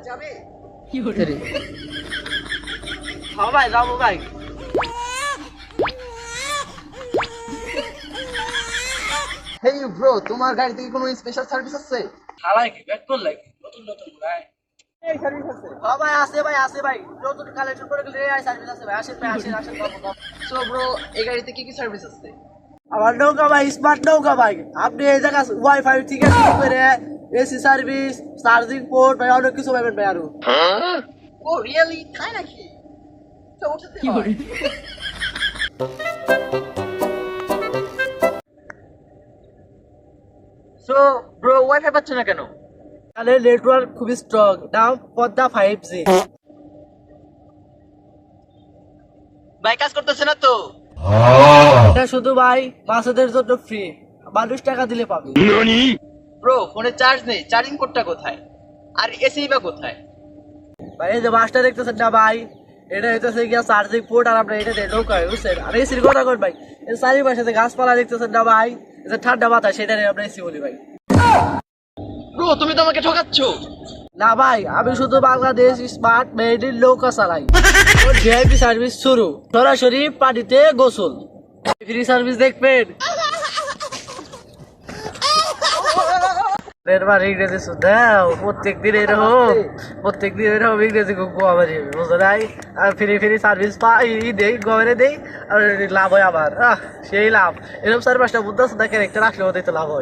যাবে কি হচ্ছে রে? হ্যাঁ ভাই যাবো ভাই। হেই ব্রো, তোমার গাড়িতে কি কোনো স্পেশাল সার্ভিস আছে? হালাই কি ব্যাক করলে কি নতুন নতুন ভাই এই সার্ভিস আছে? হ্যাঁ ভাই আছে ভাই নতুন কালেকশন করে গেলে এই সার্ভিস আছে ভাই আসেন ভাই আসেন বাবু সো ব্রো, এই গাড়িতে কি কি সার্ভিস আছে? আমার নৌকা ভাই স্মার্ট নৌকা ভাই আপনি এই জায়গা ওয়াইফাই থেকে শুরু করে এসি সার্ভিস চার্জিং পোর্ট ভাই অনেক কিছু পাবেন ভাই আরো ও রিয়েলি, তাই নাকি? তো ওটাতে কি হয়। করে? সো ব্রো, ওয়াইফাই পাচ্ছ না কেন? তাহলে নেটওয়ার্ক খুব স্ট্রং নাম পদ্মা 5G ভাই কাজ করতেছে না তো? এটা শুধু ভাই বাচ্চাদের জন্য ফ্রি মানুষ টাকা দিলে পাবে ব্রো, ফোনে চার্জ নেই, চার্জিং পোর্টটা কোথায়? আর এসি বা কোথায়? ভাই এই যে বাসটা দেখতেছেন না ভাই এটা হইতেছে গিয়া চার্জিং পোর্ট আর আমরা এটা নৌকা বুঝছেন আর এসির কথা কর ভাই এর চারিপাশে যে গাছপালা দেখতেছেন না ভাই এই যে ঠান্ডা বাতাস সেটা নিয়ে আমরা এসি বলি ভাই ব্রো, তুমি তো আমাকে ঠকাচ্ছ। না ভাই আমি শুধু বাংলাদেশ স্মার্ট মেড ইন নৌকা চালাই ভিআইপি সার্ভিস শুরু সরাসরি পানিতে গোসল ফ্রি সার্ভিস দেখবেন ইংরেজি শুধাও প্রত্যেকদিন এরকম ইংরেজি গোয়াবারি বুঝো নাই আর ফ্রি সার্ভিস পাই দেই গভরে দেই আর লাভ হয় আবার সেই লাভ এরকম চার পাঁচটা বুদ্ধ ক্যারেক্টার আসলে ওদের তো লাভ হয়